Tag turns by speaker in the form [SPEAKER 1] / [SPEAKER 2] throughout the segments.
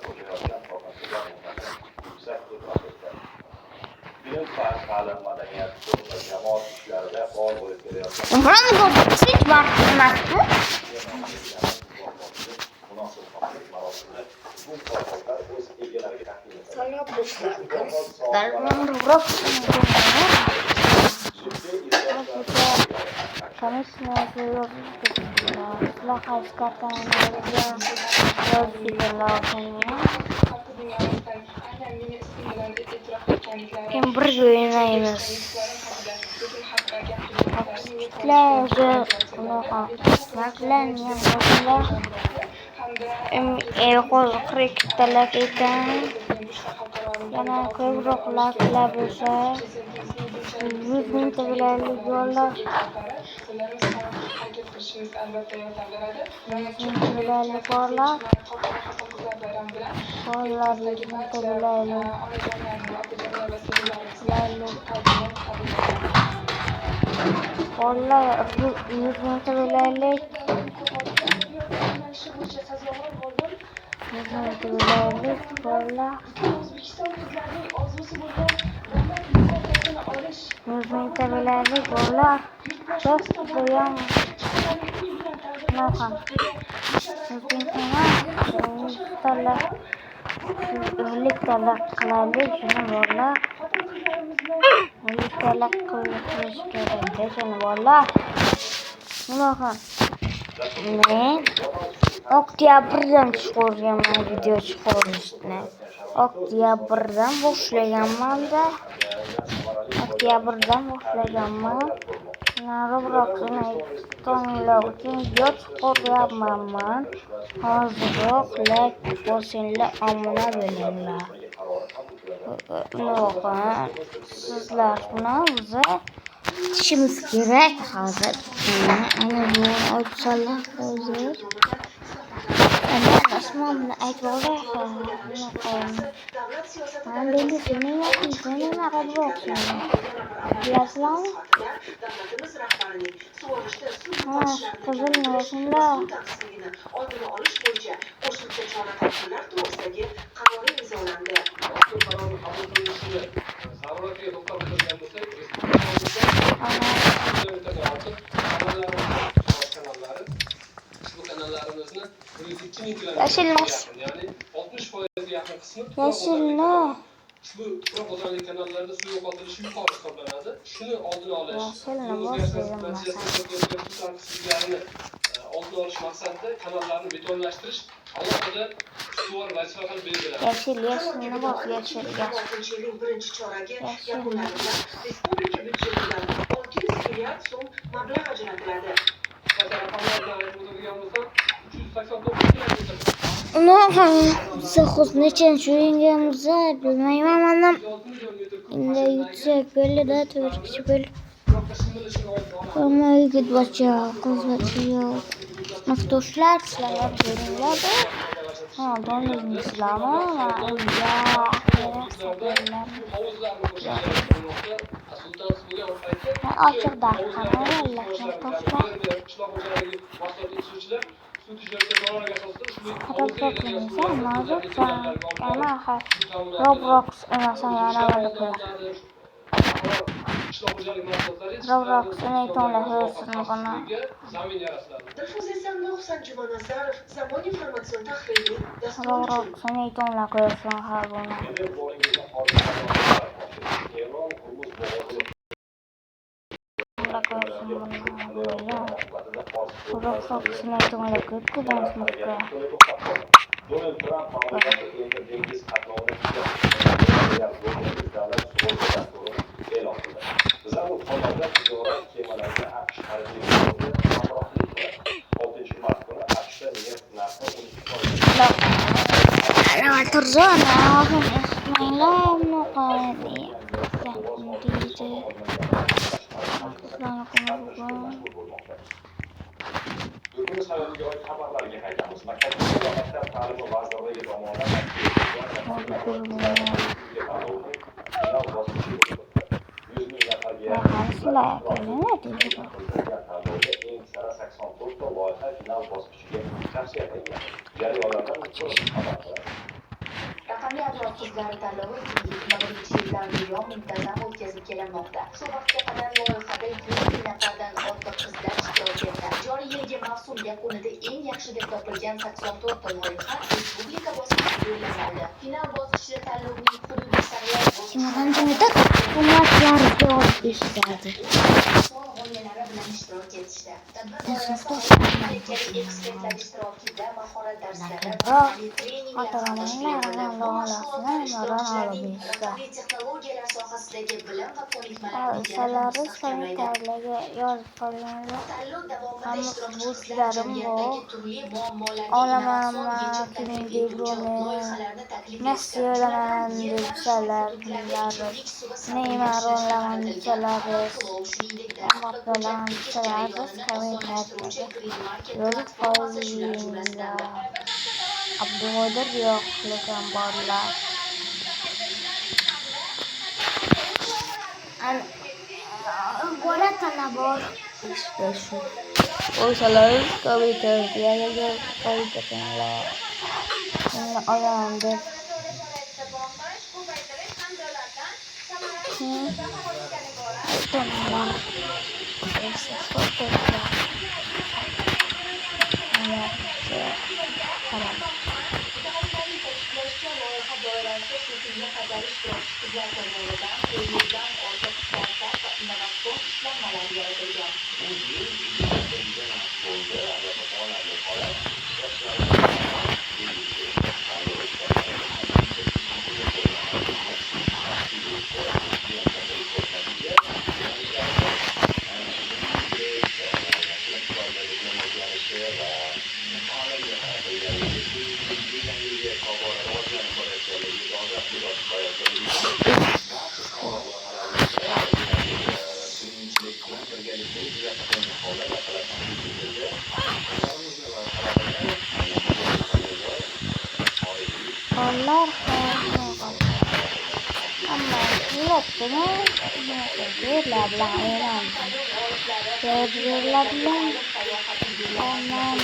[SPEAKER 1] ko'chayotgan sohasiga yuksak e'tirof etdi. Bilim, fan, ta'lim, madaniyat, sport va jamoat ishlarida faol bo'lib kelayotgan munosib topshiriq marosimida bu sohalar o'z egalariga taqdim etildi.
[SPEAKER 2] Kim birga o'ynaymiz. Yana ko'proq bo'lsa 100 mingta bilaylik yo'llar. 100 mingta bilaylik borlar. Borlar 100 mingta bilaylik. Borlar 100 mingta bilaylik. 100 mingta bilaylik borlar. 100 mingta bilaylik borlar. Do'st bo'yam. Naqa. 100 mingta qilaylik shuni borlar. 50 talab qilish kerak shuni borlar. Naqa. Men oktyabrdan chiqarganman video chiqarishni. Oktyabrdan boshlaganman-da. Roblox'ni tanlov uchun video chiqaryapman. Hozirroq like bosinglar, omma bo'linglar. Sizlar bilan biz ishimiz kerak hozir. Ana bu aytsalar hozir. Ana rasmimni aytvoray. Men endi seni nima qilmoqchiman? Bilasizmi?
[SPEAKER 3] Davlatimiz rahbarining sug'orishda suv
[SPEAKER 2] qizilni shunday
[SPEAKER 3] oldini olish bo'yicha qo'shimcha chora-tadbirlar to'g'risidagi qarori imzolandi. Qarori qabul qilinishi zaruratiga to'xtab o'tilgan bo'lsak, kanallarimizni 102 ming kilometr, ya'ni 60% ga yaqin qismi
[SPEAKER 2] yashilni
[SPEAKER 3] ushbu tuproq bozorlik kanallarida suv yo'qotilishi yuqori hisoblanadi. Shuni oldini olish, oldini olish maqsadida kanallarni betonlashtirish alohida ustuvor vazifa qilib belgilandi.
[SPEAKER 2] Yashilni bor, yashilga.
[SPEAKER 3] 6-yilning birinchi choragi yakunlarida respublika byudjetidan 600 milliard so'm mablag' ajratiladi.
[SPEAKER 2] Zaxuz nechanchi o'yingamiz bilmayman mana. Endi yutsak bo'ldi-da, 4-chi bo'l. Hamma yigit bacha, qiz bacha yo'q. Maktoshlar sizlar ko'ringlar. Ha, doningizlarmi? Ochiqda qaralar, maktoshlar. Roblox emasam yana Roblox'ni tanlashni bana.
[SPEAKER 3] Dilfuza Sandoq, Sanjumanazarov, Zamon informatsion tahliliy dastur.
[SPEAKER 2] Roblox'ni tanlashni har buni. Roblox'ni tanlashni
[SPEAKER 1] Donald Trump mamlakatda endi dengiz qatnovini e'lon qildi. Zarur hollarda tijorat kemalarida AQSh harbiy hamrohlik qiladi. 6 mart kuni AQShda neft narxi 12 hayotga oid xabarlarga qaytamiz. Maktabgacha va maktab ta'limi vazirligi tomonidan eng sara 84 ta loyiha final bosqichiga tavsiya qilingan. Jarayonlardan
[SPEAKER 4] Raqamli avlod qizlari tanlovi 2021 yildan buyon muntazam o'tkazib kelinmoqda. Shu vaqtga qadar loyihada 100 nafardan ortiq qizlar ishtirok etdi. Joriy yilgi mavsum yakunida eng yaxshi deb topilgan 84 ta loyiha respublika bosqichida yo'llanildi. Final bosqichida tanlovning hududiy saralash oilalari bilan ishtirok etishdi. Tadbir doirasida malakali ekspertlar ishtirokida mahorat darslari, treninglar tashkil etildi. Bu mashg'ulotlar ishtirokchilarining raqamli texnologiyalar sohasidagi bilim va ko'nikmalarini yanada mustahkamlaydi. Tanlov davomida ishtirokchilar jamiyatdagi turli muammolarga innovatsion yechim taklif etuvchi loyihalarni taklif etdi.
[SPEAKER 2] Abdulqodir yo'qlagan bolalar. Bola talabor. O'shalar komitaga olaman deb.
[SPEAKER 4] Loyiha doirasida shu kunga qadar ishtirokchi qizlar tomonidan 50 dan ortiq startap va innovatsion ishlanmalar yaratilgan.
[SPEAKER 2] Onlar ama yok bunu diyorlar lain diyorlar onlar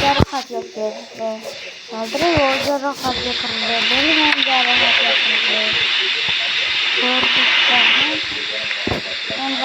[SPEAKER 2] jarohat yetkazdi. Sodir jarohat yetkazdi. Bo'lgan jarohat yetkazdi. Ko'rdikmi? Endi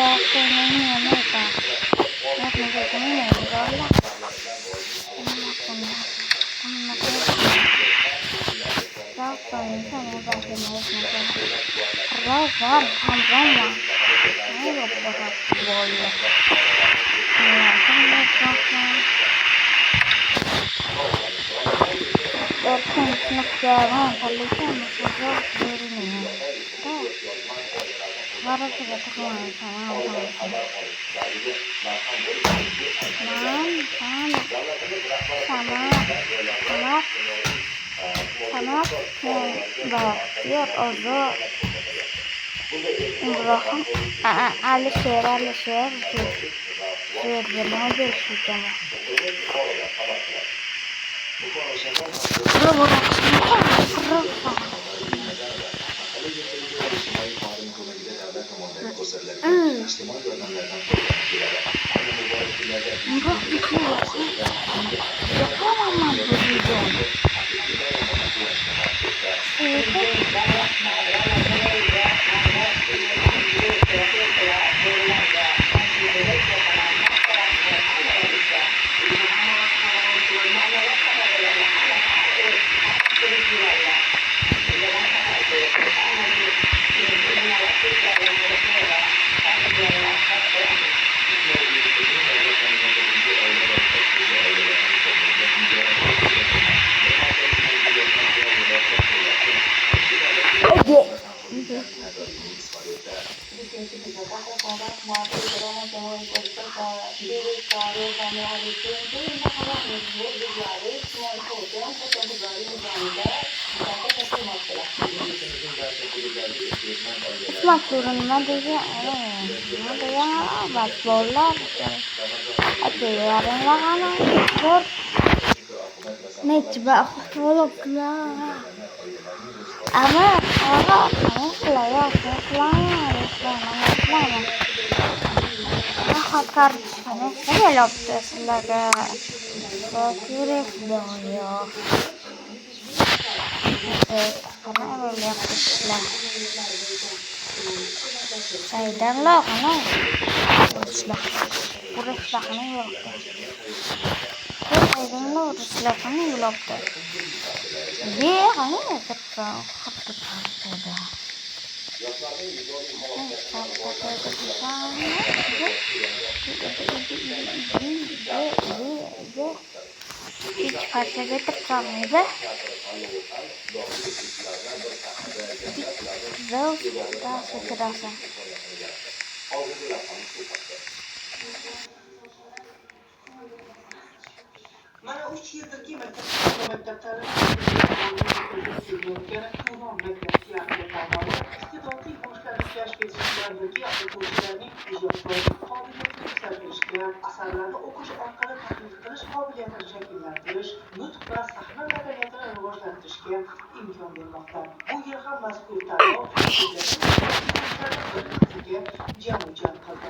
[SPEAKER 2] nima qiladi? Nima degan bolalar aka yaringlar qani ko'r nechi Oloklar. Ama olok qilay, xatar qani kelibdi sizlarga. Kerak do'yo. Qani bo'lyapti. Saydan loqani. Urishlarni yo'qdi. Saydan urishlarni yo'qdi. Ye, qani katta xatar. Hiç parça getireceğim de. Zor daha sıkırasa.
[SPEAKER 3] Mana 3 yildirki maktablarda iste'dodli yoshlarni kashf etishlardagi o'quvchilarning ijodkor qobiliyatini ko'rsatishga, asarlarni o'qish orqali tahlil qilish qobiliyatini shakllantirish, nutq va sahna madaniyatini rivojlantirishga imkon bermoqda. Bu yil ham mazkur tanlov jam qildi.